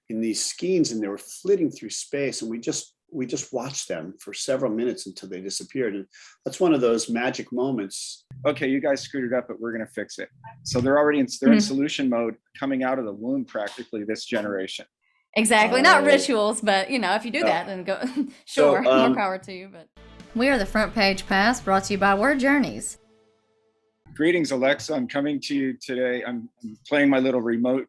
in these skeins, and they were flitting through space, and we just watched them for several minutes until they disappeared. And that's one of those magic moments. Okay, you guys screwed it up, but we're going to fix it. So they're already in solution mode, coming out of the womb practically this generation. Exactly. Not rituals, but if you do that, then go. Sure, more power to you. But we are the Front Page Pass, brought to you by Word Journeys. Greetings, Alexa. I'm coming to you today. I'm playing my little remote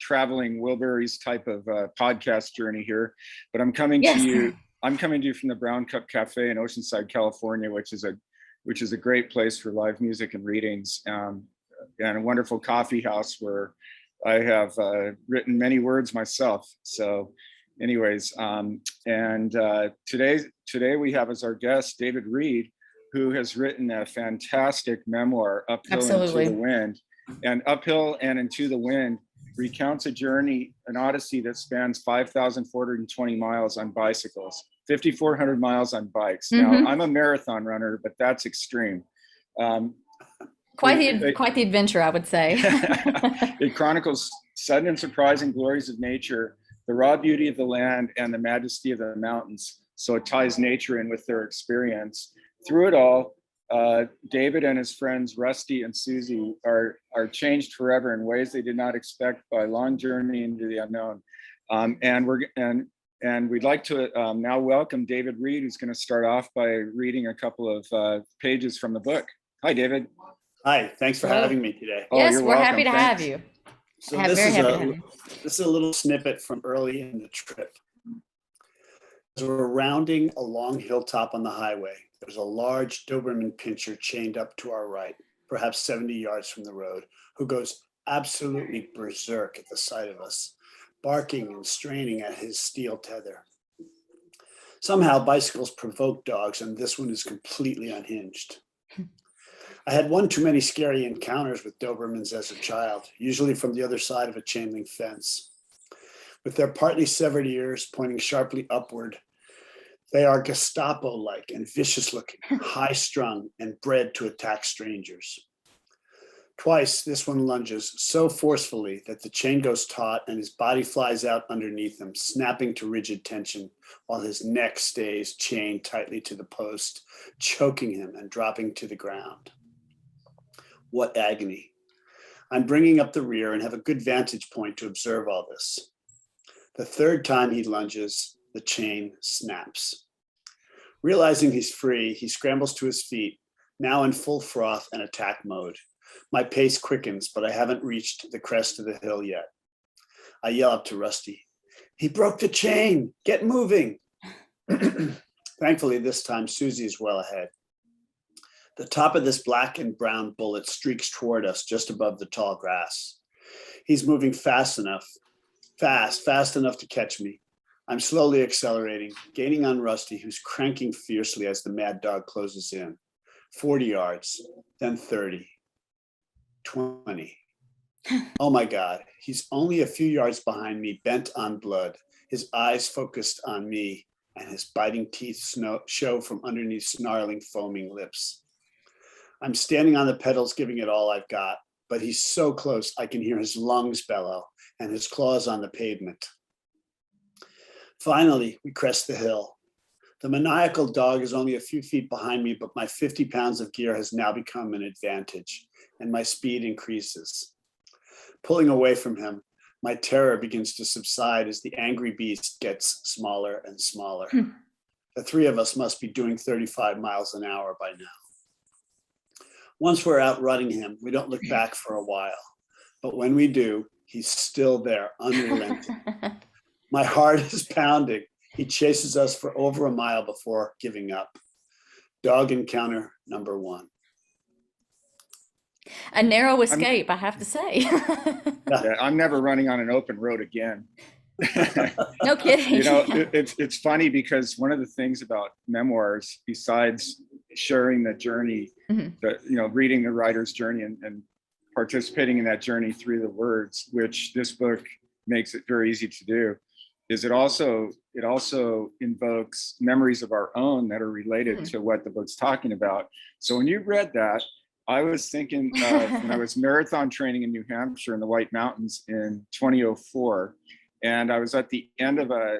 traveling Wilburys type of podcast journey here, but I'm coming to you. I'm coming to you from the Brown Cup Cafe in Oceanside, California, which is a great place for live music and readings, and a wonderful coffee house where I have written many words myself. So, anyways, today we have as our guest David Reed, who has written a fantastic memoir, Uphill and Into the Wind. And Uphill and Into the Wind recounts a journey, an odyssey that spans 5,420 miles on bicycles, 5,400 miles on bikes. Now, I'm a marathon runner, but that's extreme. Quite the adventure, I would say. It chronicles sudden and surprising glories of nature, the raw beauty of the land, and the majesty of the mountains. So it ties nature in with their experience. Through it all, David and his friends Rusty and Susie are changed forever in ways they did not expect by a long journey into the unknown. And we'd like to now welcome David Reed, who's going to start off by reading a couple of pages from the book. Hi, David. Hi, thanks for having me today. Yes, we're happy to have you. So this is a little snippet from early in the trip. As we're rounding a long hilltop on the highway, there's a large Doberman pinscher chained up to our right, perhaps 70 yards from the road, who goes absolutely berserk at the sight of us, barking and straining at his steel tether. Somehow bicycles provoke dogs, and this one is completely unhinged. I had one too many scary encounters with Dobermans as a child, usually from the other side of a chain link fence. With their partly severed ears pointing sharply upward, they are Gestapo-like and vicious-looking, high-strung, and bred to attack strangers. Twice, this one lunges so forcefully that the chain goes taut and his body flies out underneath him, snapping to rigid tension, while his neck stays chained tightly to the post, choking him and dropping to the ground. What agony. I'm bringing up the rear and have a good vantage point to observe all this. The third time he lunges, the chain snaps. Realizing he's free, he scrambles to his feet, now in full froth and attack mode. My pace quickens, but I haven't reached the crest of the hill yet. I yell up to Rusty, "He broke the chain, get moving." Thankfully, this time Susie is well ahead. The top of this black and brown bullet streaks toward us just above the tall grass. He's moving fast enough to catch me. I'm slowly accelerating, gaining on Rusty, who's cranking fiercely as the mad dog closes in. 40 yards, then 30, 20. Oh my God, he's only a few yards behind me, bent on blood, his eyes focused on me, and his biting teeth show from underneath snarling, foaming lips. I'm standing on the pedals, giving it all I've got, but he's so close I can hear his lungs bellow and his claws on the pavement. Finally, we crest the hill. The maniacal dog is only a few feet behind me, but my 50 pounds of gear has now become an advantage, and my speed increases. Pulling away from him, my terror begins to subside as the angry beast gets smaller and smaller. The three of us must be doing 35 miles an hour by now. Once we're outrunning him, we don't look back for a while, but when we do, he's still there, unrelenting. My heart is pounding. He chases us for over a mile before giving up. Dog encounter number 1. A narrow escape, I have to say. Yeah, I'm never running on an open road again. No kidding. You know, it's funny because one of the things about memoirs, besides sharing the journey, reading the writer's journey and participating in that journey through the words, which this book makes it very easy to do, is it also invokes memories of our own that are related to what the book's talking about. So when you read that, I was thinking when I was marathon training in New Hampshire in the White Mountains in 2004, And I was at the end of a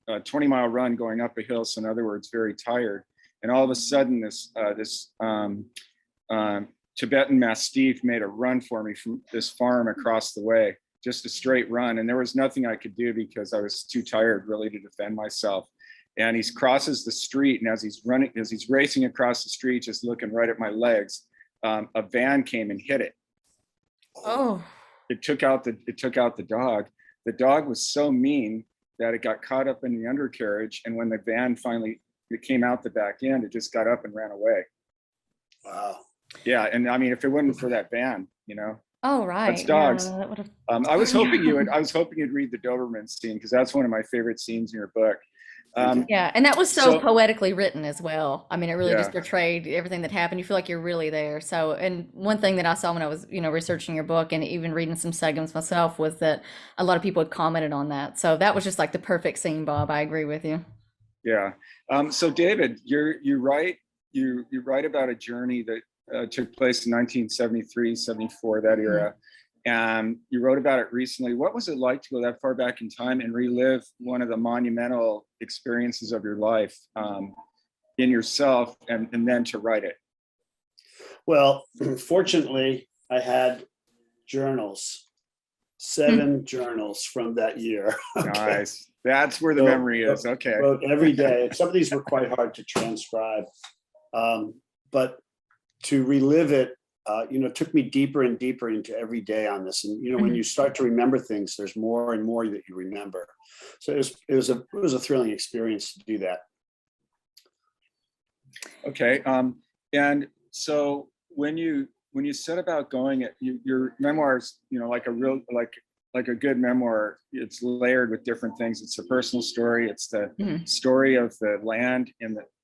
20-mile run going up a hill. So in other words, very tired. And all of a sudden this Tibetan Mastiff made a run for me from this farm across the way, just a straight run. And there was nothing I could do because I was too tired really to defend myself. And he crosses the street, and as he's racing across the street, just looking right at my legs, a van came and hit it. Oh. It took out the dog. The dog was so mean that it got caught up in the undercarriage, and when the van finally came out the back end, it just got up and ran away. Wow. Yeah, and I mean, if it wasn't for that van, Oh, right. that's dogs. Yeah, that would've- I was hoping you'd read the Doberman scene, because that's one of my favorite scenes in your book. Yeah, and that was so So- poetically written as well. I mean, it really just Yeah. portrayed everything that happened. You feel like you're really there. So, and one thing that I saw when I was, researching your book and even reading some segments myself was that a lot of people had commented on that. So that was just like the perfect scene, Bob. I agree with you. Yeah. So David, you write about a journey that took place in 1973, 74, that era. And you wrote about it recently. What was it like to go that far back in time and relive one of the monumental experiences of your life in yourself, and then to write it? Well, fortunately, I had journals, 7 journals from that year. Okay. Nice. That's where the So, memory is. Okay. Wrote every day. Some of these were quite hard to transcribe, but to relive it, took me deeper and deeper into every day on this. And when you start to remember things, there's more and more that you remember. So it was a thrilling experience to do that. Okay. And so when you set about going at your memoirs, like a good memoir, it's layered with different things. It's a personal story. It's the story of the land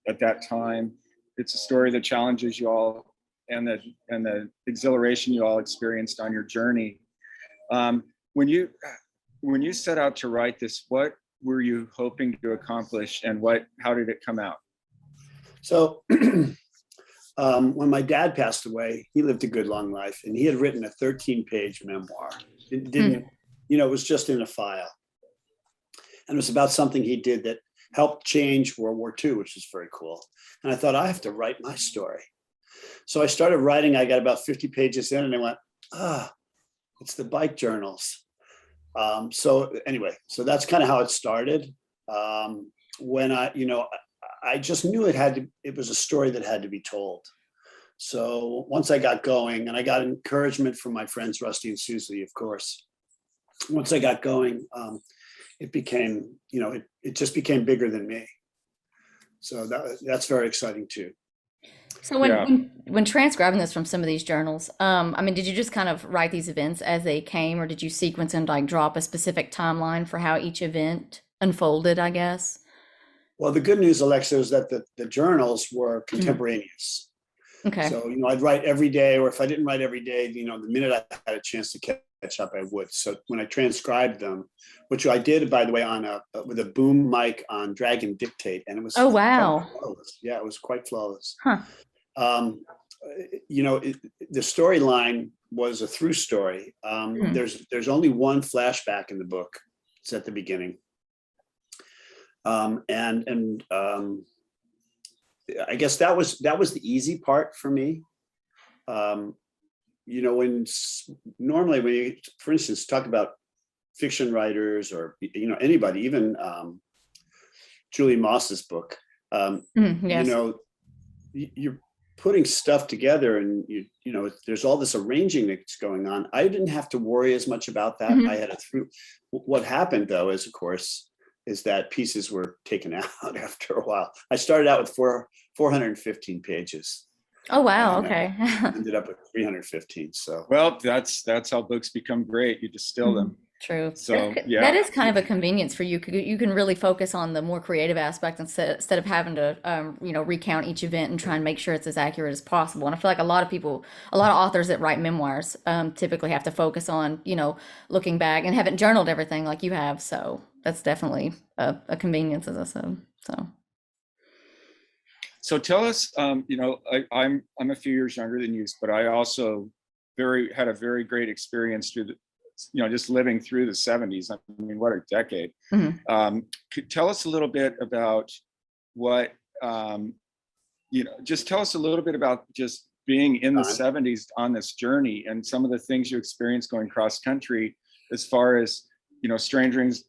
at that time. It's a story that challenges you all, and the exhilaration you all experienced on your journey. When you set out to write this, what were you hoping to accomplish, and how did it come out? So when my dad passed away, he lived a good long life, and he had written a 13-page memoir. It didn't, it was just in a file. And it was about something he did that helped change World War II, which was very cool. And I thought, I have to write my story. So I started writing. I got about 50 pages in, and I went, it's the bike journals. So that's kind of how it started. When I just knew it was a story that had to be told. So once I got going, and I got encouragement from my friends, Rusty and Susie, of course. Once I got going, it became, it just became bigger than me. So that's very exciting too. So when transcribing this from some of these journals, did you just kind of write these events as they came, or did you sequence and like drop a specific timeline for how each event unfolded, I guess? Well, the good news, Alexa, is that the journals were contemporaneous. Okay. So, I'd write every day, or if I didn't write every day, the minute I had a chance to catch up, I would. So when I transcribed them, which I did, by the way, with a boom mic on Dragon Dictate, and it was wow. flawless. Yeah, it was quite flawless. Huh. The storyline was a through story. There's only one flashback in the book. It's at the beginning. I guess that was the easy part for me. Normally when you, for instance, talk about fiction writers or anybody, even Julie Moss's book, yes. you're putting stuff together, and there's all this arranging that's going on. I didn't have to worry as much about that. I had it through. What happened though is, of course, is that pieces were taken out after a while. I started out with 415 pages. Oh, wow. And, okay. Ended up with 315. So, well, that's how books become great. You distill them. True. So yeah, that is kind of a convenience for you. You can really focus on the more creative aspect instead of having to, recount each event and try and make sure it's as accurate as possible. And I feel like a lot of authors that write memoirs typically have to focus on, looking back and haven't journaled everything like you have. So that's definitely a convenience, as I said. So tell us, I'm a few years younger than you, but I also had a very great experience through just living through the 70s. I mean, what a decade. Could tell us a little bit about what, just tell us a little bit about just being in the 70s on this journey and some of the things you experienced going cross country, as far as, strangers,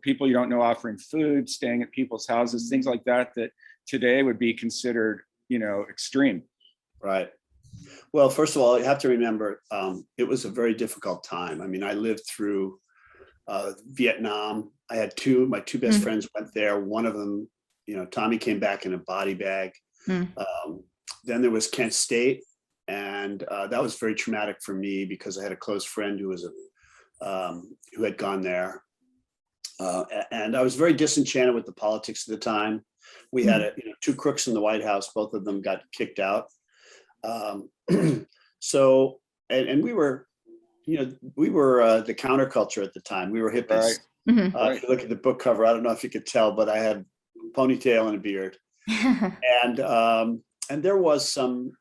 people you don't know offering food, staying at people's houses, things like that, that today would be considered, extreme. Right. Well, first of all, you have to remember, it was a very difficult time. I mean, I lived through Vietnam. I had my two best friends went there. One of them, Tommy, came back in a body bag. Then there was Kent State, and that was very traumatic for me because I had a close friend who was who had gone there, and I was very disenchanted with the politics at the time. We had two crooks in the White House; both of them got kicked out. So, and we were, we were the counterculture at the time. We were hippies. Right. If you look at the book cover, I don't know if you could tell, but I had a ponytail and a beard, and there was some,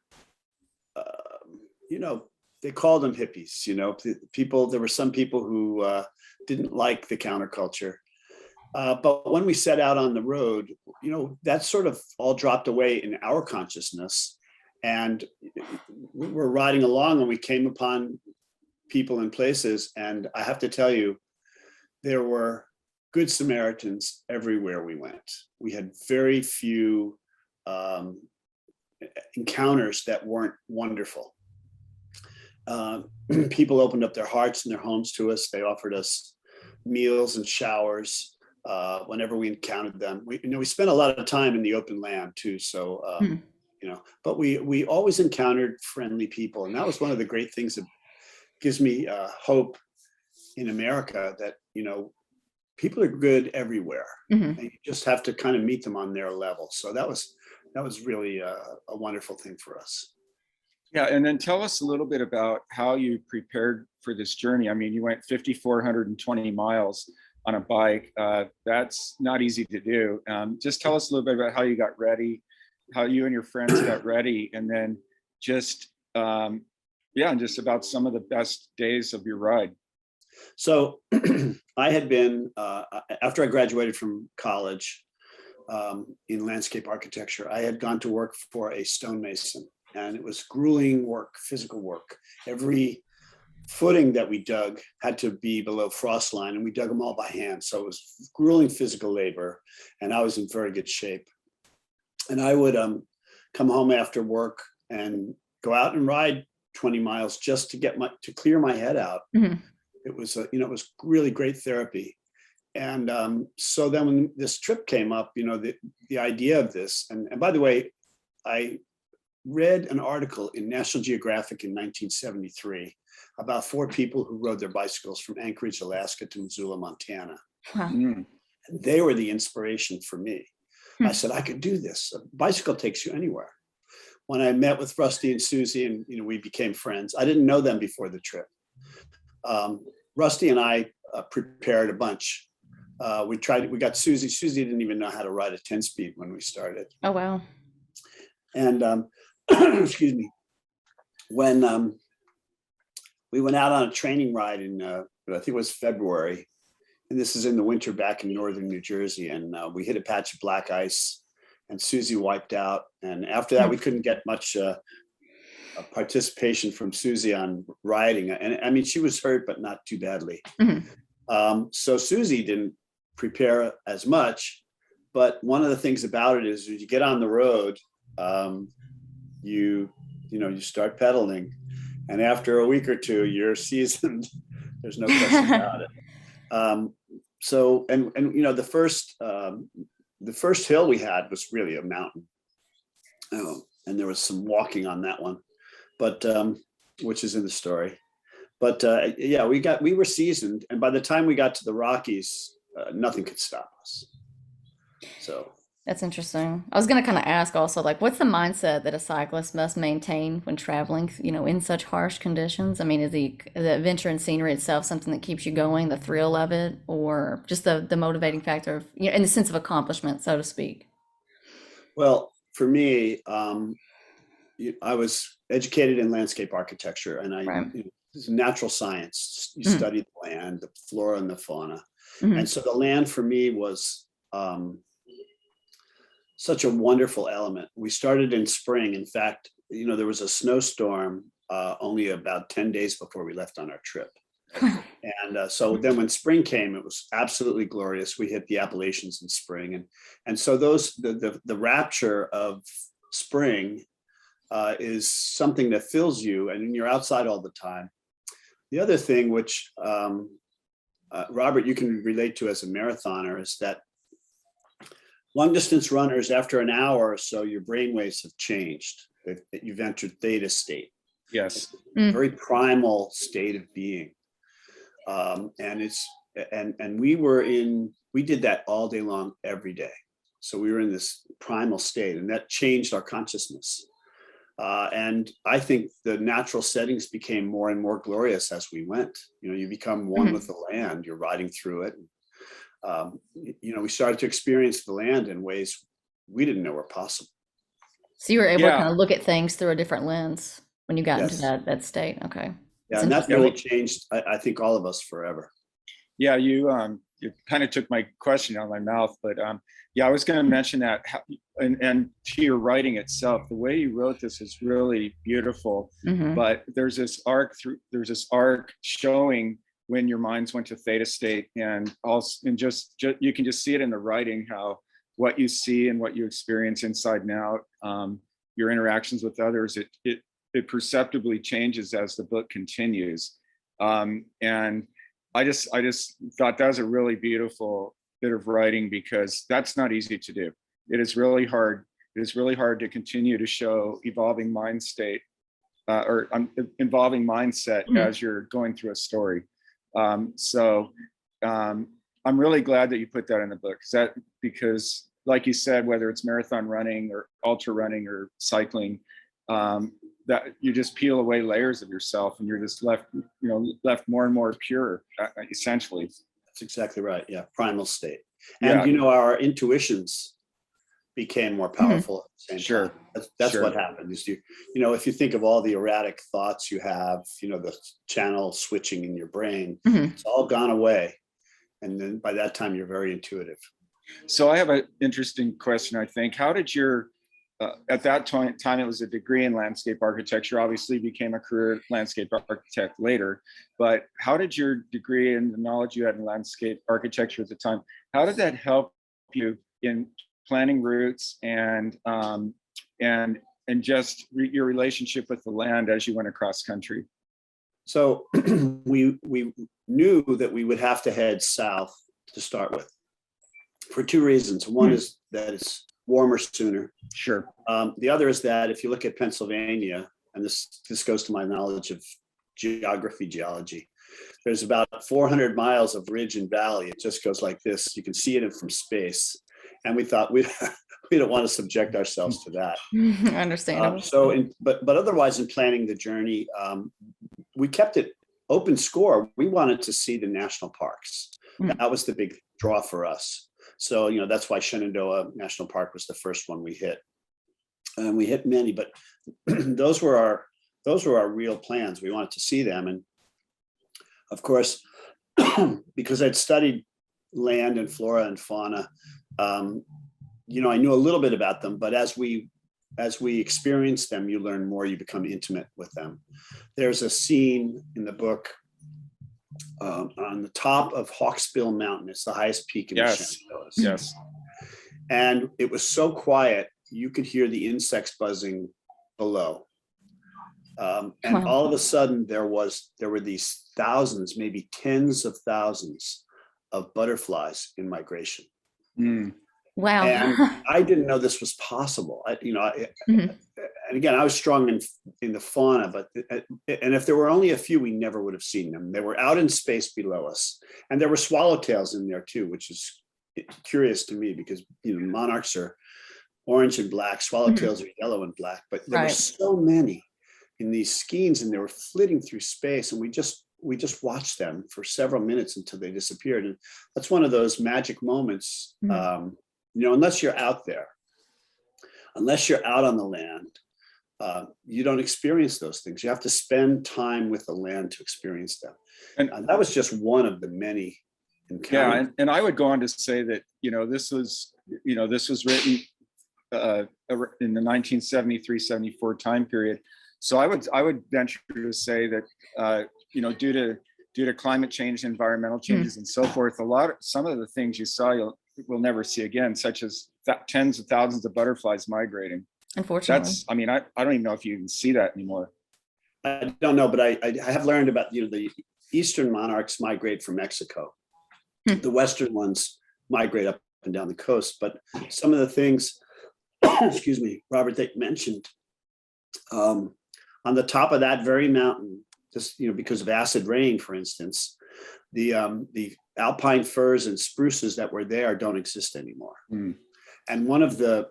they called them hippies. There were some people who didn't like the counterculture. But when we set out on the road, that sort of all dropped away in our consciousness. And we were riding along and we came upon people and places. And I have to tell you, there were good Samaritans everywhere we went. We had very few encounters that weren't wonderful. People opened up their hearts and their homes to us. They offered us meals and showers whenever we encountered them. We spent a lot of time in the open land too. So, but we always encountered friendly people. And that was one of the great things that gives me hope in America, that, people are good everywhere. And you just have to kind of meet them on their level. So that was really a wonderful thing for us. Yeah, and then tell us a little bit about how you prepared for this journey. I mean, you went 5,420 miles on a bike. That's not easy to do. Just tell us a little bit about how you got ready, how you and your friends got ready, and then just, and just about some of the best days of your ride. So I had been, after I graduated from college in landscape architecture, I had gone to work for a stonemason. And it was grueling work, physical work. Every footing that we dug had to be below frost line, and we dug them all by hand. So it was grueling physical labor, and I was in very good shape. And I would come home after work and go out and ride 20 miles just to clear my head out. It was, it was really great therapy. And so then when this trip came up, the idea of this, and by the way, I read an article in National Geographic in 1973 about 4 people who rode their bicycles from Anchorage, Alaska to Missoula, Montana. Wow. They were the inspiration for me. I said, I could do this. A bicycle takes you anywhere. When I met with Rusty and Susie and, we became friends, I didn't know them before the trip. Rusty and I prepared a bunch. We got Susie. Susie didn't even know how to ride a 10-speed when we started. Oh, wow. And excuse me, when we went out on a training ride in, I think it was February, and this is in the winter back in northern New Jersey, and we hit a patch of black ice, and Susie wiped out. And after that, we couldn't get much participation from Susie on riding. And I mean, she was hurt, but not too badly. So Susie didn't prepare as much, but one of the things about it is when you get on the road, you start pedaling, and after a week or two, you're seasoned. There's no question about it. So, and the first hill we had was really a mountain, and there was some walking on that one, but which is in the story. But we were seasoned, and by the time we got to the Rockies, nothing could stop us. So. That's interesting. I was going to kind of ask also, like, what's the mindset that a cyclist must maintain when traveling, in such harsh conditions? I mean, is the adventure and scenery itself something that keeps you going, the thrill of it, or just the motivating factor of, in the sense of accomplishment, so to speak? Well, for me, I was educated in landscape architecture, and I is natural science. You Mm. study the land, the flora and the fauna. Mhm. And so the land for me was such a wonderful element. We started in spring. In fact, there was a snowstorm only about 10 days before we left on our trip. And so then when spring came, it was absolutely glorious. We hit the Appalachians in spring. And so the rapture of spring is something that fills you, and you're outside all the time. The other thing, which Robert, you can relate to as a marathoner, is that long distance runners, after an hour or so, your brainwaves have changed. You've entered theta state. Yes. Very primal state of being. And we did that all day long, every day. So we were in this primal state, and that changed our consciousness. And I think the natural settings became more and more glorious as we went. You become one with the land, you're riding through it. We started to experience the land in ways we didn't know were possible. So you were able to kind of look at things through a different lens when you got into that state. Okay. Yeah, and that really changed, I think, all of us forever. Yeah, you kind of took my question out of my mouth, but I was going to mention that, and to your writing itself, the way you wrote this is really beautiful. But there's this arc showing when your minds went to theta state, and just you can just see it in the writing, how what you see and what you experience inside and out, your interactions with others, it perceptibly changes as the book continues. And I just thought that was a really beautiful bit of writing, because that's not easy to do. It is really hard. It is really hard to continue to show evolving mind state involving mindset as you're going through a story. So I'm really glad that you put that in the book, because like you said, whether it's marathon running or ultra running or cycling, that you just peel away layers of yourself, and you're just left more and more pure, essentially. That's exactly right. Yeah, primal state. And our intuitions became more powerful at the same time. That's what happened. Is if you think of all the erratic thoughts you have, the channel switching in your brain, it's all gone away. And then by that time, you're very intuitive. So I have an interesting question, I think. How did your at that time, it was a degree in landscape architecture, obviously became a career landscape architect later, but how did your degree and the knowledge you had in landscape architecture at the time, how did that help you in planning routes and just your relationship with the land as you went across country? So we knew that we would have to head south to start with, for two reasons. One is that it's warmer sooner. Sure. The other is that if you look at Pennsylvania, and this goes to my knowledge of geology, there's about 400 miles of ridge and valley. It just goes like this. You can see it from space. And we thought we don't want to subject ourselves to that. Understandable. But otherwise, in planning the journey, we kept it open score. We wanted to see the national parks. That was the big draw for us. So, that's why Shenandoah National Park was the first one we hit. And we hit many, but those were our real plans. We wanted to see them. And of course, because I'd studied land and flora and fauna, I knew a little bit about them, but as we experience them, you learn more, you become intimate with them. There's a scene in the book on the top of Hawksbill Mountain. It's the highest peak in the Shenandoahs. Yes. And it was so quiet, you could hear the insects buzzing below. And all of a sudden there were these thousands, maybe tens of thousands of butterflies in migration. Wow. And I didn't know this was possible. And again, I was strong in the fauna, and if there were only a few, we never would have seen them. They were out in space below us. And there were swallowtails in there too, which is curious to me, because monarchs are orange and black, swallowtails are yellow and black, but there were so many in these skeins, and they were flitting through space, and we just watched them for several minutes until they disappeared. And that's one of those magic moments, unless you're out there, unless you're out on the land, you don't experience those things. You have to spend time with the land to experience them. And that was just one of the many encounters. Yeah, and I would go on to say that, this was written in the 1973-74 time period. So I would venture to say that, due to climate change, environmental changes, and so forth, some of the things you saw we'll never see again, such as tens of thousands of butterflies migrating. Unfortunately, I don't even know if you even see that anymore. I don't know, but I have learned about, the eastern monarchs migrate from Mexico. The western ones migrate up and down the coast. But some of the things, excuse me, Robert, that you mentioned, on the top of that very mountain, just because of acid rain, for instance, the alpine firs and spruces that were there don't exist anymore. And one of the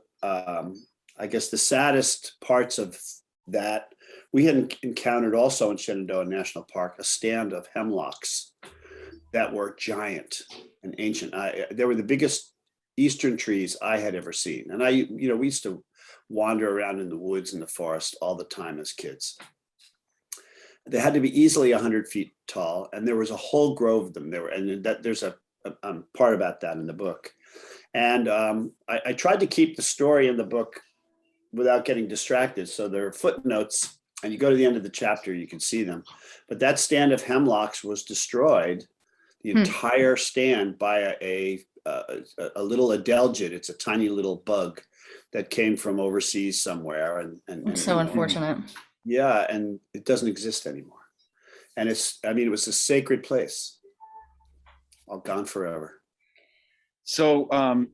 I guess the saddest parts of that, we had encountered also in Shenandoah National Park, a stand of hemlocks that were giant and ancient. They were the biggest eastern trees I had ever seen. And we used to wander around in the woods and the forest all the time as kids. They had to be easily 100 feet tall, and there was a whole grove of them. There's a part about that in the book. And I tried to keep the story in the book without getting distracted. So there are footnotes, and you go to the end of the chapter, you can see them. But that stand of hemlocks was destroyed, the entire stand, by a little adelgid. It's a tiny little bug that came from overseas somewhere. And so unfortunate. Yeah, and it doesn't exist anymore. And it was a sacred place, all gone forever. So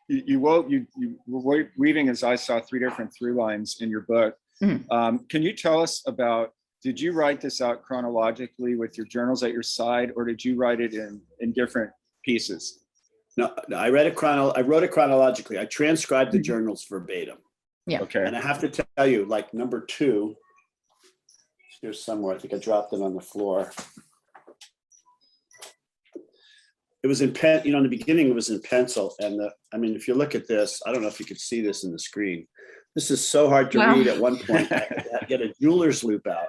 you were weaving, as I saw, three different through lines in your book. Can you tell us about, did you write this out chronologically with your journals at your side, or did you write it in different pieces? No, I wrote it chronologically. I transcribed the journals verbatim. Yeah. Okay. And I have to tell you, like number 2, here's somewhere, I think I dropped it on the floor. It was in pen, in the beginning it was in pencil. And if you look at this, I don't know if you could see this in the screen. This is so hard to read at one point. I had to get a jeweler's loop out.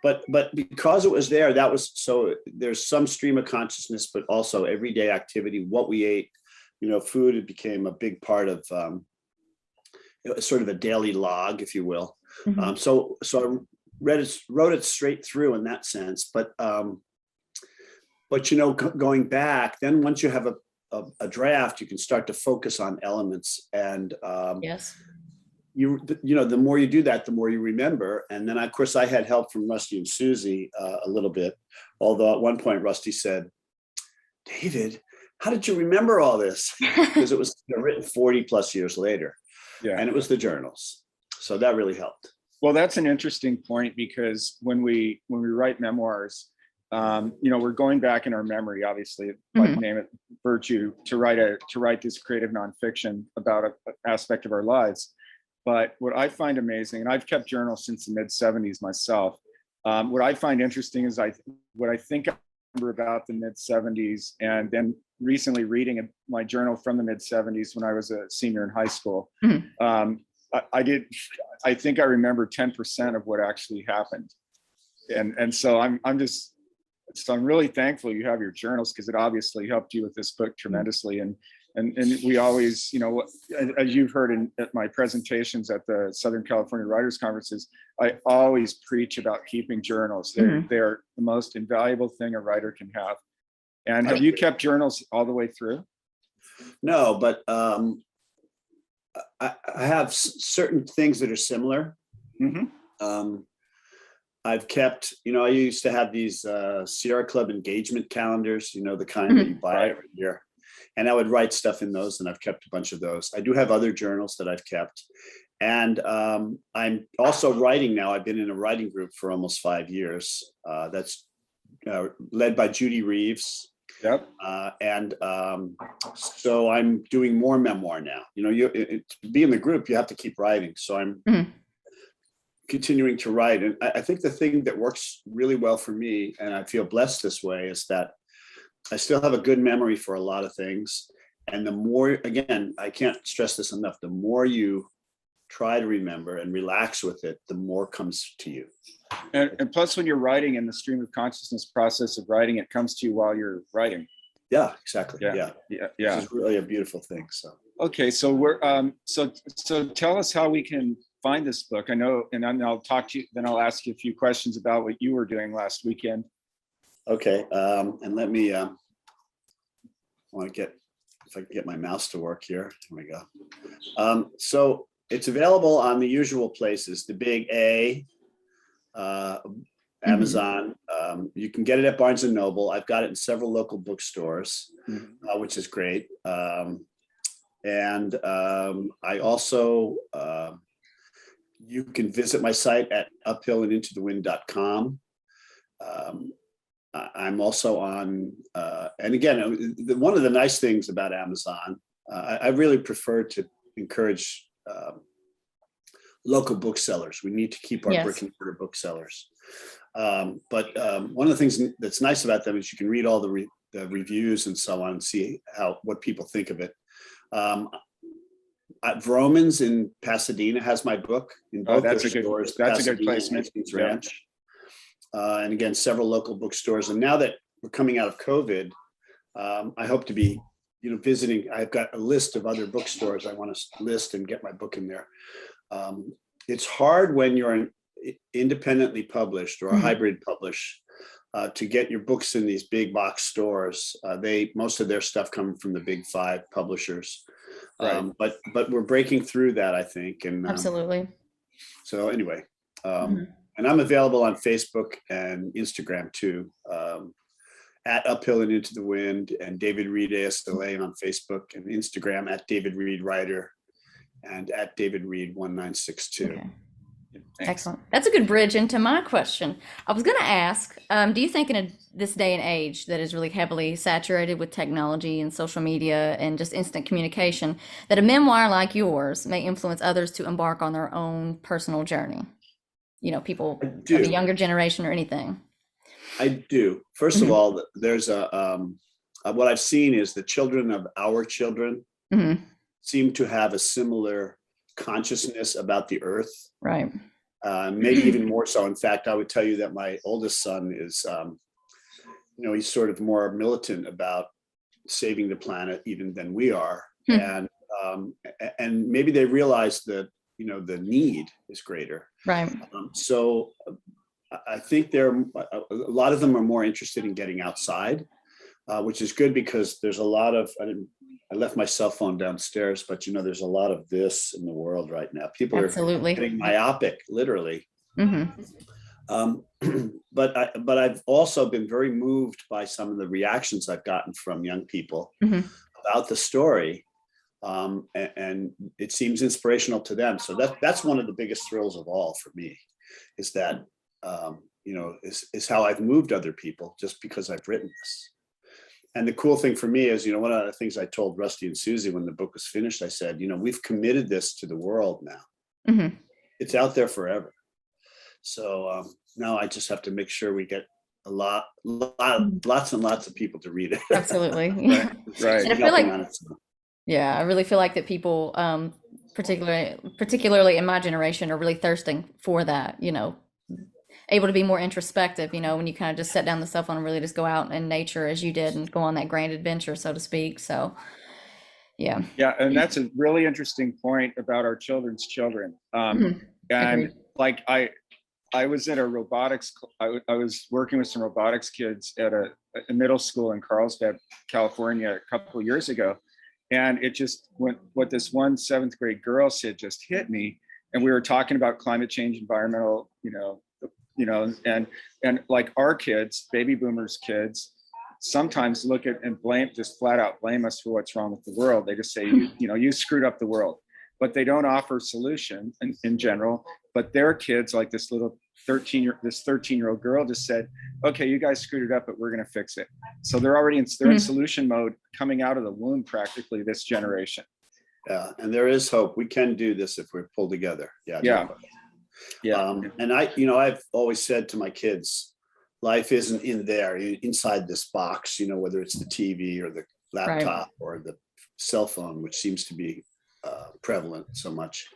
But because it was there, there's some stream of consciousness, but also everyday activity, what we ate, food, it became a big part of sort of a daily log, if you will. So I wrote it straight through in that sense. But going back, then once you have a draft, you can start to focus on elements. And yes, the more you do that, the more you remember. And then, of course, I had help from Rusty and Susie a little bit. Although at one point, Rusty said, "David, how did you remember all this?" Because it was written 40 plus years later. Yeah. And it was the journals. So that really helped. Well, that's an interesting point, because when we write memoirs, we're going back in our memory, obviously, like name it virtue, to write this creative nonfiction about an aspect of our lives. But what I find amazing, and I've kept journals since the mid-'70s myself, what I find interesting is what I think I remember about the mid-'70s, and then recently reading my journal from the mid-'70s when I was a senior in high school. I think I remember 10% of what actually happened. And so I'm really thankful you have your journals, because it obviously helped you with this book tremendously. And we always, as you've heard at my presentations at the Southern California Writers Conferences, I always preach about keeping journals. They're the most invaluable thing a writer can have. And have you kept journals all the way through? No, but I have certain things that are similar. I've kept, I used to have these Sierra Club engagement calendars, the kind that you buy every year. And I would write stuff in those, and I've kept a bunch of those. I do have other journals that I've kept. And I'm also writing now. I've been in a writing group for almost 5 years. That's led by Judy Reeves. Yep. So I'm doing more memoir now. To be in the group, you have to keep writing. So I'm continuing to write. And I think the thing that works really well for me, and I feel blessed this way, is that I still have a good memory for a lot of things. And the more, again, I can't stress this enough, the more you try to remember and relax with it, the more comes to you. And plus, when you're writing, in the stream of consciousness process of writing, it comes to you while you're writing. Yeah, exactly. Yeah. This is really a beautiful thing. So okay, so we're so tell us how we can find this book. I know, and then I'll talk to you. Then I'll ask you a few questions about what you were doing last weekend. okay, and let me. I want to get, if I can get my mouse to work here. Here we go. So it's available on the usual places, the big A, Amazon. You can get it at Barnes and Noble. I've got it in several local bookstores, which is great. And I also, you can visit my site at uphillandintothewind.com. I'm also on, and again, one of the nice things about Amazon, I really prefer to encourage local booksellers. We need to keep our brick and mortar booksellers. But one of the things that's nice about them is you can read all the reviews and so on and see what people think of it. Vroman's in Pasadena has my book in both that's their a good stores. that's a good Pasadena placement. and Hastings Ranch. And again, several local bookstores. And now that we're coming out of COVID, I hope to be, visiting. I've got a list of other bookstores I want to list and get my book in there. It's hard when you're independently published or a hybrid publish to get your books in these big box stores. Most of their stuff coming from the big 5 publishers. Right. But we're breaking through that, I think. And Absolutely. so anyway, and I'm available on Facebook and Instagram too, at Uphill and Into the Wind, and David Reed ASLA on Facebook and Instagram at David Reed Writer and at David Reed 1962. Okay. Excellent. That's a good bridge into my question. I was going to ask, do you think in this day and age that is really heavily saturated with technology and social media and just instant communication, that a memoir like yours may influence others to embark on their own personal journey? People of the younger generation or anything. I do. First of all, there's what I've seen is the children of our children seem to have a similar consciousness about the earth. Right. Maybe even more so. In fact, I would tell you that my oldest son is, he's sort of more militant about saving the planet even than we are. And maybe they realize that, the need is greater. Right. So I think a lot of them are more interested in getting outside, which is good because there's a lot of, I left my cell phone downstairs, but there's a lot of this in the world right now. People are getting myopic, literally. But I've also been very moved by some of the reactions I've gotten from young people about the story. And it seems inspirational to them. So that's one of the biggest thrills of all for me, is that, is how I've moved other people just because I've written this. And the cool thing for me is, one of the things I told Rusty and Susie when the book was finished, I said, we've committed this to the world now. It's out there forever. So now I just have to make sure we get lots and lots of people to read it. Absolutely. Right. And I feel like, I really feel like that people, particularly in my generation, are really thirsting for that, able to be more introspective, when you kind of just set down the cell phone and really just go out in nature as you did and go on that grand adventure, so to speak. So, yeah. Yeah. And that's a really interesting point about our children's children. And Agreed. like, I was at a robotics, I was working with some robotics kids at a middle school in Carlsbad, California, a couple of years ago. And it just went, what this one 7th grade girl said just hit me. And we were talking about climate change, environmental, and like our kids, baby boomers kids, sometimes look at and just flat out blame us for what's wrong with the world. They just say, you screwed up the world, but they don't offer solution in general. But their kids, like this 13-year-old girl just said, okay, you guys screwed it up, but we're going to fix it. So they're already in solution mode coming out of the womb, practically, this generation. Yeah. And there is hope. We can do this if we're pulled together. Yeah. And I've always said to my kids, life isn't inside this box, whether it's the TV or the laptop or the cell phone, which seems to be prevalent so much.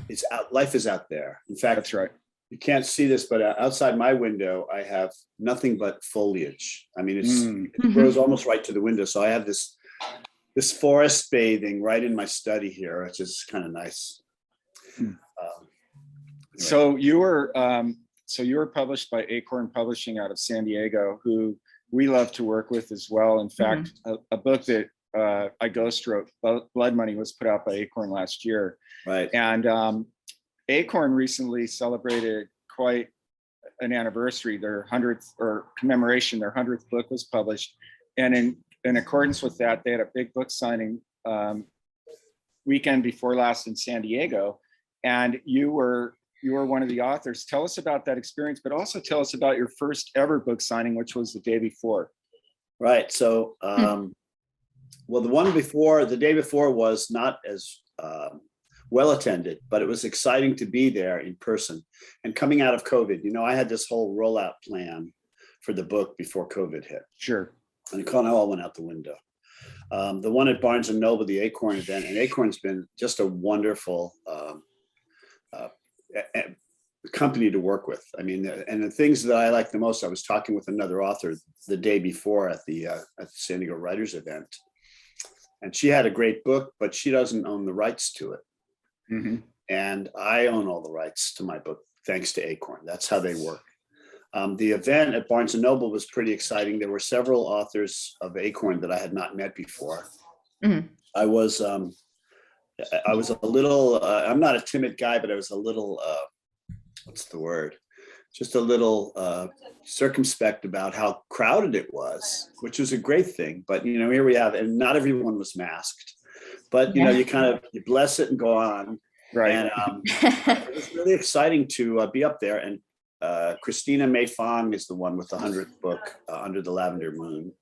it's out. Life is out there. In fact, That's right. you can't see this, but outside my window, I have nothing but foliage. I mean, it grows almost right to the window. So I have this forest bathing right in my study here, which is kind of nice. Anyway. So you were published by Acorn Publishing out of San Diego, who we love to work with as well. In fact, a book that I ghost wrote, Blood Money, was put out by Acorn last year. Right. And Acorn recently celebrated quite an anniversary, their 100th or commemoration, their 100th book was published. And in accordance with that, they had a big book signing weekend before last in San Diego. And you were one of the authors. Tell us about that experience, but also tell us about your first ever book signing, which was the day before. Right. So, well, the day before was not as well attended, but it was exciting to be there in person. And coming out of COVID, I had this whole rollout plan for the book before COVID hit. Sure. And it kind of all went out the window. The one at Barnes & Noble, the Acorn event, and Acorn's been just a wonderful company to work with. I mean, and the things that I like the most, I was talking with another author the day before at the San Diego Writers event, and she had a great book, but she doesn't own the rights to it. Mm-hmm. And I own all the rights to my book, thanks to Acorn. That's how they work. The event at Barnes & Noble was pretty exciting. There were several authors of Acorn that I had not met before. Mm-hmm. I was a little, I'm not a timid guy, but I was a little, what's the word? Just a little circumspect about how crowded it was, which was a great thing. But, here we have, and not everyone was masked, but, you bless it and go on. Right. And it was really exciting to be up there. And Christina May Fong is the one with the 100th book, Under the Lavender Moon.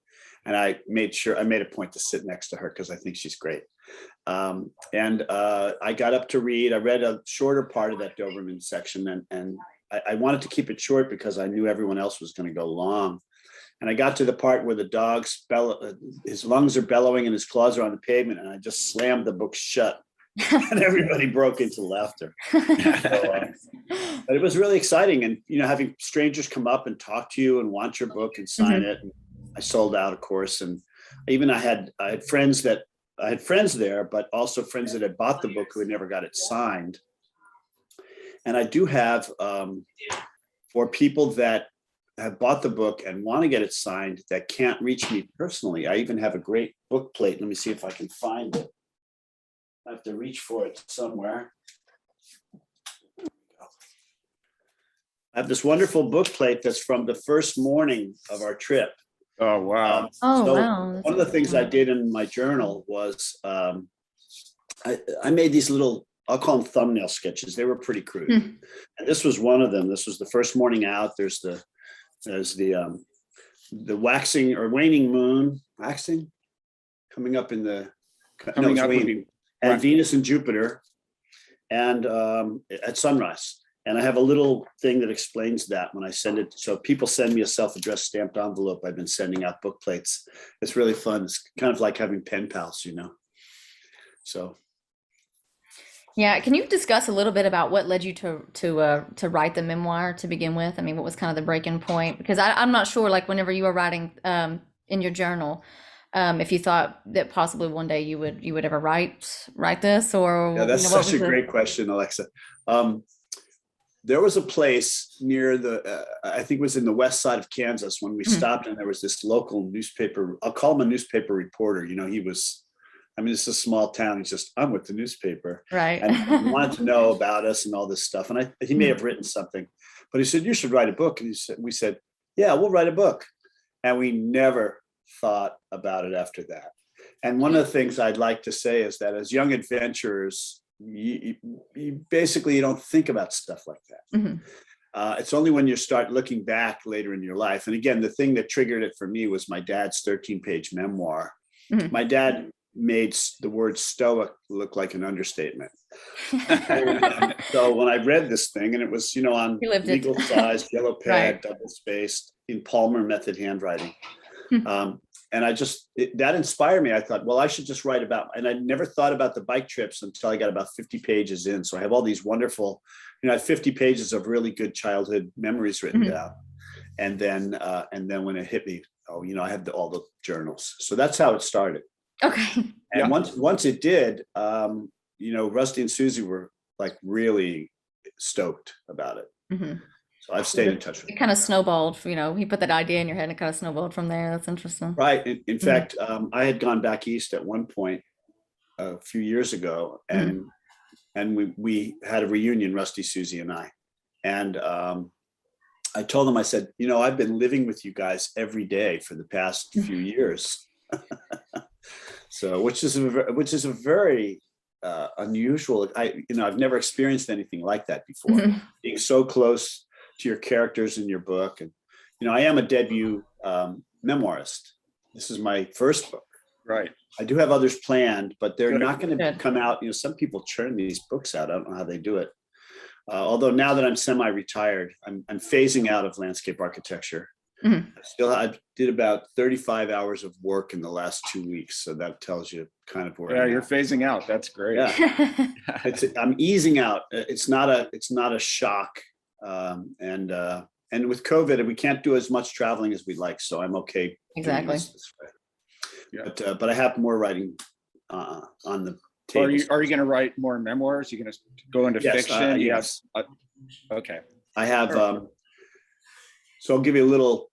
And I made a point to sit next to her because I think she's great. And I got up to read. I read a shorter part of that Doberman section, and I wanted to keep it short because I knew everyone else was going to go long. And I got to the part where the dog's his lungs are bellowing and his claws are on the pavement, and I just slammed the book shut, and everybody broke into laughter. But it was really exciting, and having strangers come up and talk to you and want your book and sign it. And I sold out, of course, and even I had friends there, but also friends that had bought the book who had never got it signed. And I do have, for people that have bought the book and want to get it signed that can't reach me personally, I even have a great book plate. Let me see if I can find it. I have to reach for it somewhere. I have this wonderful book plate that's from the first morning of our trip. Oh, wow. Wow. One of the things I did in my journal was I made these little, I'll call them thumbnail sketches. They were pretty crude. And this was one of them. This was the first morning out. There's the waxing or waning moon, waxing, coming up in the, Coming up waning, and Venus and Jupiter, and at sunrise. And I have a little thing that explains that when I send it. So people send me a self-addressed stamped envelope. I've been sending out book plates. It's really fun. It's kind of like having pen pals, So. Yeah, can you discuss a little bit about what led you to write the memoir to begin with? I mean, what was kind of the breaking point? Because I'm not sure, like whenever you were writing in your journal, if you thought that possibly one day you would ever write this, or yeah, that's such a great question, Alexa. There was a place near I think it was in the west side of Kansas when we stopped, and there was this local newspaper. I'll call him a newspaper reporter. He was, it's a small town. He's just, I'm with the newspaper. Right. And he wanted to know about us and all this stuff. And he may have written something, but he said, you should write a book. And we said, yeah, we'll write a book. And we never thought about it after that. And one of the things I'd like to say is that as young adventurers, you basically, you don't think about stuff like that. It's only when you start looking back later in your life. And again, the thing that triggered it for me was my dad's 13-page memoir. My dad made the word stoic look like an understatement. So when I read this thing, and it was, on legal size, yellow pad, double spaced, in Palmer method handwriting. that inspired me. I thought, well, I should just write about, and I never thought about the bike trips until I got about 50 pages in. So I have all these wonderful, I have 50 pages of really good childhood memories written down. And then when it hit me, I had all the journals. So that's how it started. Okay. And once it did, Rusty and Susie were like really stoked about it. Mm-hmm. So I've stayed in touch with it. Kind of snowballed, he put that idea in your head and it kind of snowballed from there. That's interesting. Right. In fact, I had gone back east at one point a few years ago, and we had a reunion, Rusty, Susie, and I. And I told them, I said, I've been living with you guys every day for the past few years. So, which is a very unusual. I've never experienced anything like that before. Being so close to your characters in your book, and I am a debut memoirist. This is my first book. Right. I do have others planned, but they're not going to come out. Some people churn these books out. I don't know how they do it. Although now that I'm semi-retired, I'm phasing out of landscape architecture. I did about 35 hours of work in the last 2 weeks. So that tells you kind of where. Yeah, you're phasing out. That's great. Yeah. I'm easing out. It's not a shock. And with COVID, we can't do as much traveling as we'd like. So I'm okay. Exactly. This way. Yeah. But I have more writing on the table. Are you going to write more memoirs? Are you going to go into fiction? Yes. Okay. I have. So I'll give you a little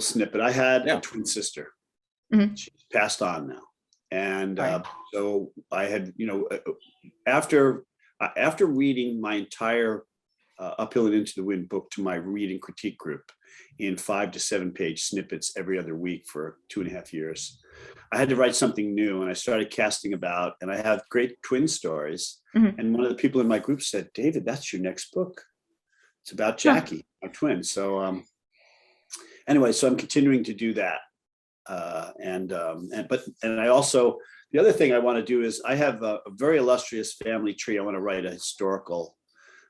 snippet. I had a twin sister. She's passed on now, and so I had, after reading my entire Uphill and Into the Wind book to my reading critique group in 5 to 7 page snippets every other week for 2.5 years, I had to write something new, and I started casting about, and I have great twin stories. And one of the people in my group said, "David, that's your next book. It's about Jackie, my twin." So anyway, so I'm continuing to do that. And I also, the other thing I want to do is I have a very illustrious family tree. I want to write a historical,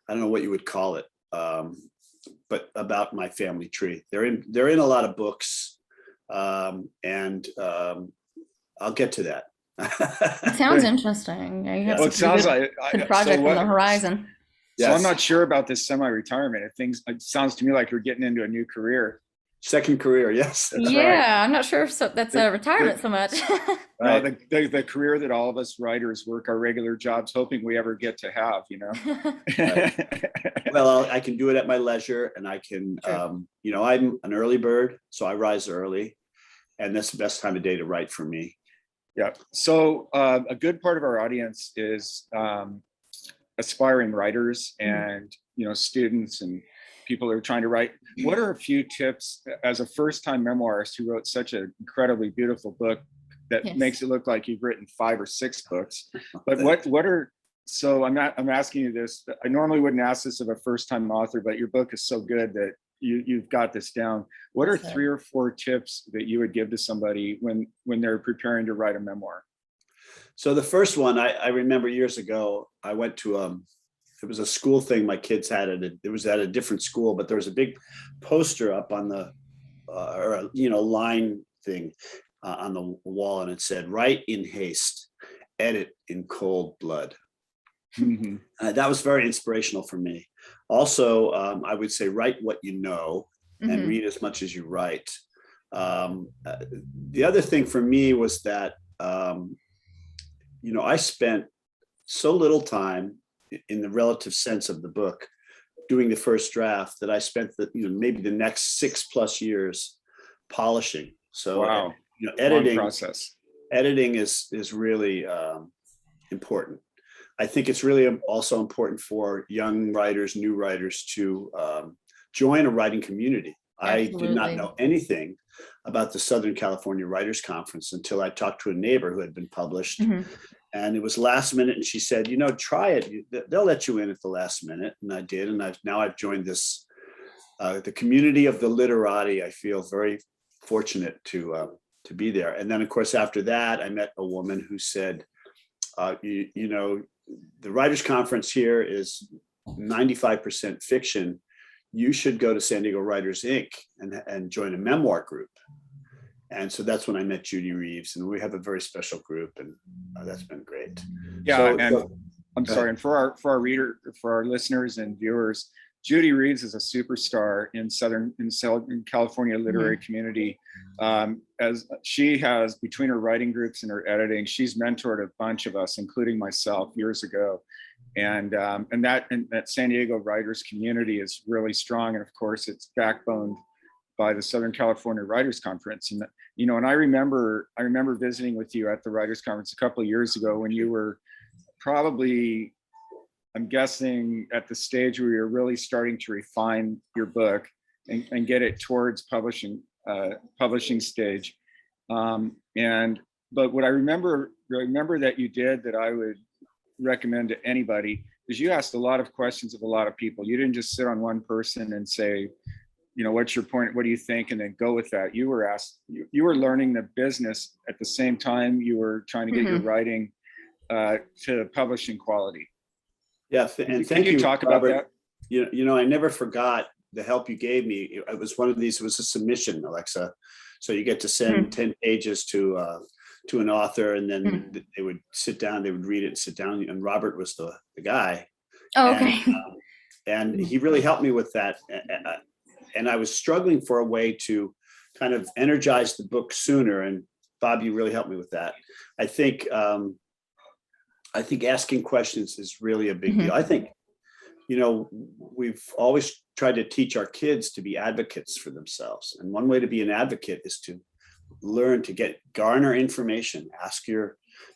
I don't know what you would call it, but about my family tree. They're in a lot of books, and I'll get to that. It sounds interesting. Yeah, you have it sounds like good project on the horizon. So I'm not sure about this semi-retirement. It sounds to me like you're getting into a new career. Second career, yes. Yeah, I'm not sure if that's a retirement so much. No, the career that all of us writers work our regular jobs hoping we ever get to have, Right. Well, I can do it at my leisure, and I can, I'm an early bird, so I rise early, and that's the best time of day to write for me. Yeah. So a good part of our audience is aspiring writers and, students and people who are trying to write. What are a few tips as a first-time memoirist who wrote such an incredibly beautiful book that makes it look like you've written 5 or 6 books? But I'm asking you this. I normally wouldn't ask this of a first-time author, but your book is so good that you've got this down. What are 3 or 4 tips that you would give to somebody when they're preparing to write a memoir? So the first one, I remember years ago, I went to it was a school thing my kids had. It was at a different school, but there was a big poster up on the line thing on the wall, and it said, "Write in haste, edit in cold blood." That was very inspirational for me. Also, I would say write what you know and read as much as you write. The other thing for me was that I spent so little time in the relative sense of the book doing the first draft that I spent maybe the next 6+ years polishing. So wow. Editing long process. Editing is really important. I think it's really also important for young writers, new writers to join a writing community. Absolutely. I did not know anything about the Southern California Writers Conference until I talked to a neighbor who had been published. And it was last minute, and she said, try it. They'll let you in at the last minute. And I did. And I've joined this, the community of the literati. I feel very fortunate to be there. And then, of course, after that, I met a woman who said, the Writers Conference here is 95% fiction. You should go to San Diego Writers Inc. and join a memoir group. And so that's when I met Judy Reeves, and we have a very special group, and that's been great. Yeah, So- and so- I'm go sorry, ahead. and for our listeners and viewers, Judy Reeves is a superstar in Southern California literary community. As she has, between her writing groups and her editing, she's mentored a bunch of us, including myself, years ago. And that San Diego writers community is really strong. And of course, it's backboned by the Southern California Writers Conference. And and I remember visiting with you at the Writers Conference a couple of years ago when you were probably, I'm guessing, at the stage where you're really starting to refine your book and get it towards publishing stage. But what I remember that you did that I would recommend to anybody is you asked a lot of questions of a lot of people. You didn't just sit on one person and say, what's your point? What do you think? And then go with that. You were learning the business at the same time you were trying to get your writing to publishing quality. Yeah, and thank you, talk about Robert. that? I never forgot the help you gave me. It was one of these. It was a submission, Alexa. So you get to send 10 pages to an author, and then they would sit down. They would read it and sit down. And Robert was the guy. Oh, okay. And he really helped me with that. And I was struggling for a way to kind of energize the book sooner. And Bob, you really helped me with that. I think asking questions is really a big deal. I think, we've always tried to teach our kids to be advocates for themselves. And one way to be an advocate is to learn to garner information,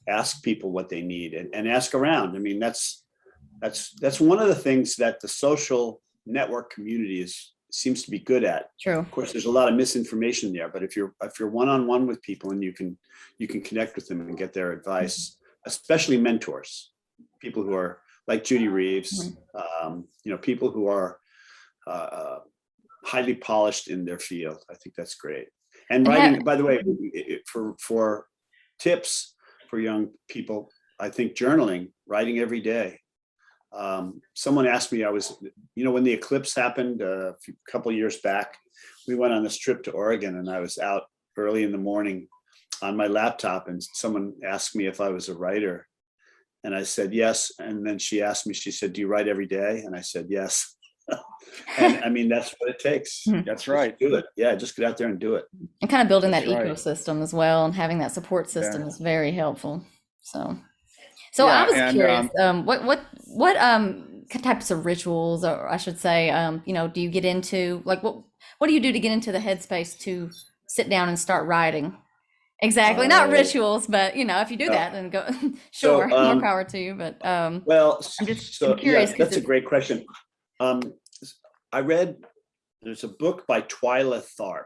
ask people what they need, and ask around. I mean, that's one of the things that the social network community seems to be good at. True. Of course, there's a lot of misinformation there, but if you're one-on-one with people and you can connect with them and get their advice, especially mentors, people who are like Judy Reeves, people who are highly polished in their field. I think that's great. And writing, by the way, for tips for young people, I think journaling, writing every day. Someone asked me, when the eclipse happened a couple of years back, we went on this trip to Oregon, and I was out early in the morning on my laptop, and someone asked me if I was a writer, and I said yes. And then she asked me, she said, "Do you write every day?" And I said yes. And I mean, that's what it takes. That's right. Just do it. Yeah, just get out there and do it. And kind of building That's that right. ecosystem as well, and having that support system Yeah. is very helpful. So Yeah, I was and, curious, what types of rituals, or I should say, do you get into? Like, what do you do to get into the headspace to sit down and start writing? Exactly, not rituals, but if you do that, then go. Sure, more power to you. But Well, I'm just so curious. yeah, that's a great question. I read, there's a book by Twyla Tharp.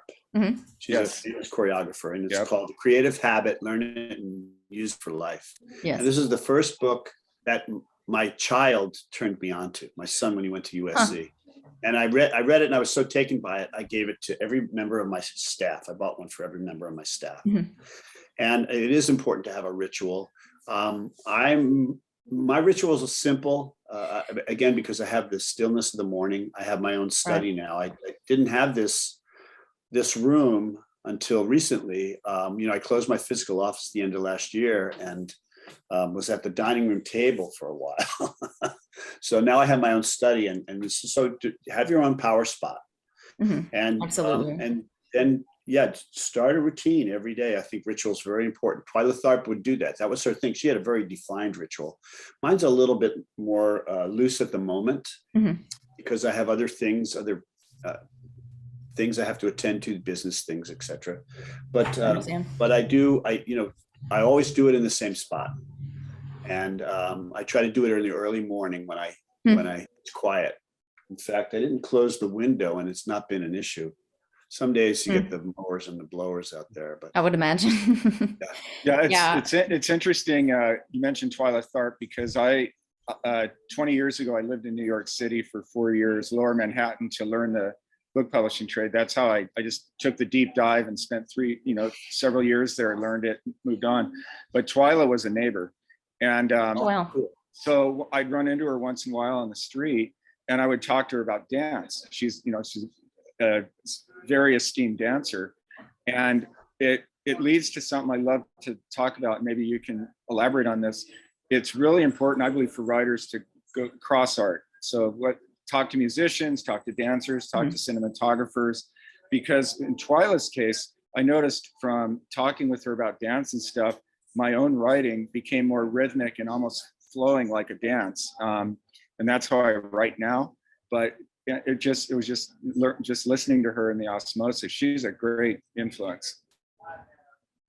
She's a famous choreographer, and it's called The Creative Habit: Learn It and Use It for Life. Yes. And this is the first book that my child turned me on to, my son, when he went to USC. And I read it, and I was so taken by it, I gave it to every member of my staff. I bought one for every member of my staff. And it is important to have a ritual. My rituals are simple. Again, because I have the stillness of the morning. I have my own study now. I didn't have this room until recently. I closed my physical office at the end of last year, and was at the dining room table for a while. So now I have my own study, and so to have your own power spot. And Absolutely. And then start a routine every day. I think ritual is very important. Twyla Tharp would do that. That was her thing. She had a very defined ritual. Mine's a little bit more loose at the moment, because I have other things I have to attend to, business things, etc. But I always do it in the same spot, and I try to do it in the early morning when it's quiet. In fact, I didn't close the window, and it's not been an issue. Some days you get the mowers and the blowers out there, but I would imagine. It's interesting. You mentioned Twyla Tharp, because 20 years ago, I lived in New York City for 4 years, Lower Manhattan, to learn the book publishing trade. That's how I just took the deep dive and spent several years there, learned it, moved on. But Twyla was a neighbor. And Oh, wow. so I'd run into her once in a while on the street, and I would talk to her about dance. She's a very esteemed dancer. And it leads to something I love to talk about. Maybe you can elaborate on this. It's really important, I believe, for writers to go cross art. So talk to musicians, talk to dancers, talk to cinematographers, because in Twyla's case, I noticed from talking with her about dance and stuff, my own writing became more rhythmic and almost flowing like a dance. And that's how I write now. But it was just listening to her in the osmosis. She's a great influence.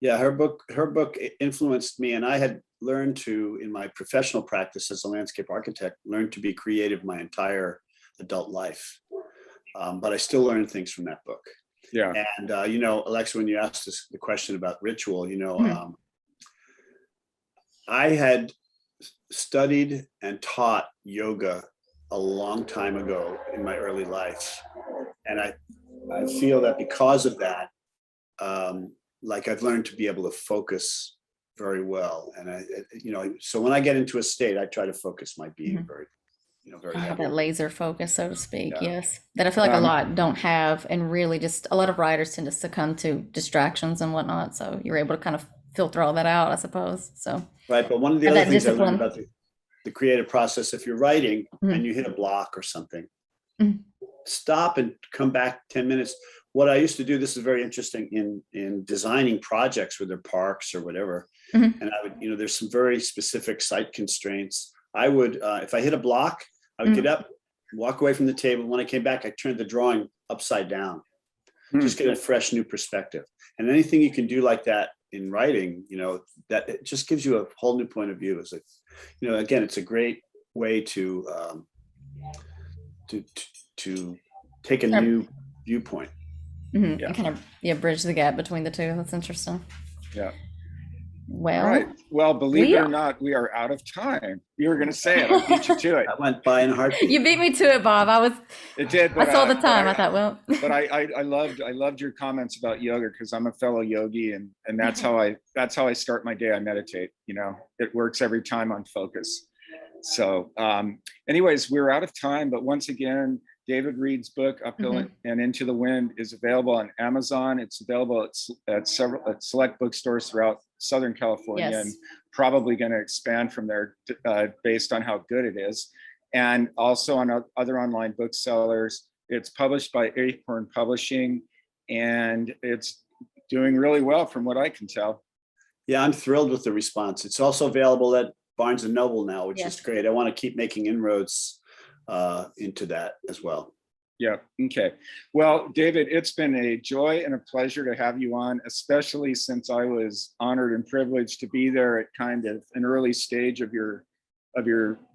Yeah, her book influenced me, and I had learned to, in my professional practice as a landscape architect, learn to be creative my entire adult life. But I still learned things from that book. Yeah. And Alexa, when you asked us the question about ritual, I had studied and taught yoga a long time ago in my early life, and I feel that because of that, like I've learned to be able to focus very well. And so when I get into a state, I try to focus my being very I have heavily. that laser focus, so to speak. Yeah. Yes, that I feel like a lot don't have, and really just a lot of writers tend to succumb to distractions and whatnot. So you're able to kind of filter all that out, I suppose. So Right, but one of the Have other that things I learned discipline. about the creative process, if you're writing Mhm. and you hit a block or something, Mhm. stop and come back 10 minutes. What I used to do, this is very interesting in designing projects, whether parks or whatever. Mhm. And I would, there's some very specific site constraints. I would, if I hit a block, I would get up, walk away from the table. When I came back, I turned the drawing upside down, just get a fresh new perspective. And anything you can do like that in writing, that it just gives you a whole new point of view. It's like, again, it's a great way to take a new viewpoint. Mhm. Yeah. And kind of bridge the gap between the two. That's interesting. Yeah. Well, All right. Well, believe we it are- or not, we are out of time. You were going to say it. I beat you to it. That went by in a heartbeat. you beat me to it, Bob. It did. I But, saw the but time. I thought, well, but I loved your comments about yoga, because I'm a fellow yogi, and that's how I start my day. I meditate. It works every time on focus. So anyways, we're out of time, but once again, David Reed's book Uphill and Into the Wind is available on Amazon. It's available at select bookstores throughout Southern California, Yes. and probably going to expand from there based on how good it is, and also on other online booksellers. It's published by Acorn Publishing, and it's doing really well from what I can tell. Yeah, I'm thrilled with the response. It's also available at Barnes and Noble now, which Yes. is great. I want to keep making inroads into that as well. Yeah. Okay. Well, David, it's been a joy and a pleasure to have you on, especially since I was honored and privileged to be there at kind of an early stage of your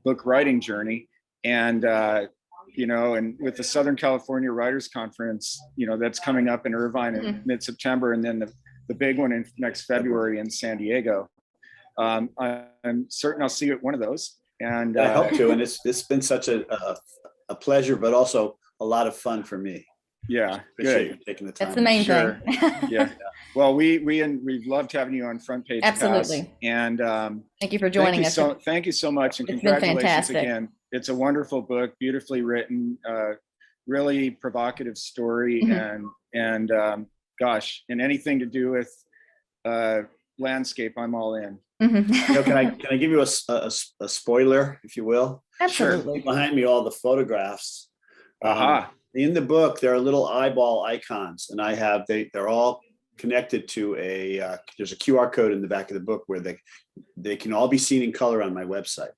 book writing journey. And and with the Southern California Writers Conference, that's coming up in Irvine in mid-September, and then the big one in next February in San Diego. I'm certain I'll see you at one of those. And I hope to, and it's been such a pleasure, but also a lot of fun for me. Yeah, Appreciate good. you taking the time. that's the main Sure. thing. Yeah. Well, we've loved having you on Front Page Absolutely. Pass. And Thank you for joining us. thank you so much, and It's been congratulations fantastic. again. It's a wonderful book, beautifully written, really provocative story, and gosh, and anything to do with landscape, I'm all in. Mhm. Can I give you a spoiler, if you will? Absolutely. Behind me, all the photographs. Aha. In the book, there are little eyeball icons, and they're all connected to there's a QR code in the back of the book where they can all be seen in color on my website.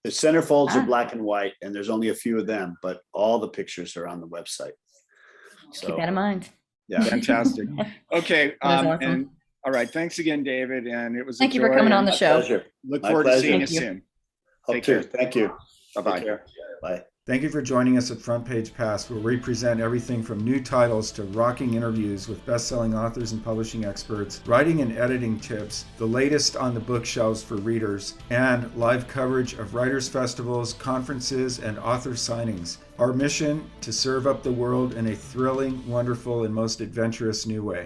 The centerfolds are black and white, and there's only a few of them, but all the pictures are on the website. Keep that in mind. Yeah. Fantastic. Okay. That's awesome. And all right. Thanks again, David. And it was Thank a you for joy, coming on and the show. Pleasure. Look My forward to seeing pleasure. you Thank you. soon. Hope Take to. care. Thank you. Bye-bye. Take care. Bye. Thank you for joining us at Front Page Pass, where we present everything from new titles to rocking interviews with best-selling authors and publishing experts, writing and editing tips, the latest on the bookshelves for readers, and live coverage of writers' festivals, conferences, and author signings. Our mission: to serve up the world in a thrilling, wonderful, and most adventurous new way.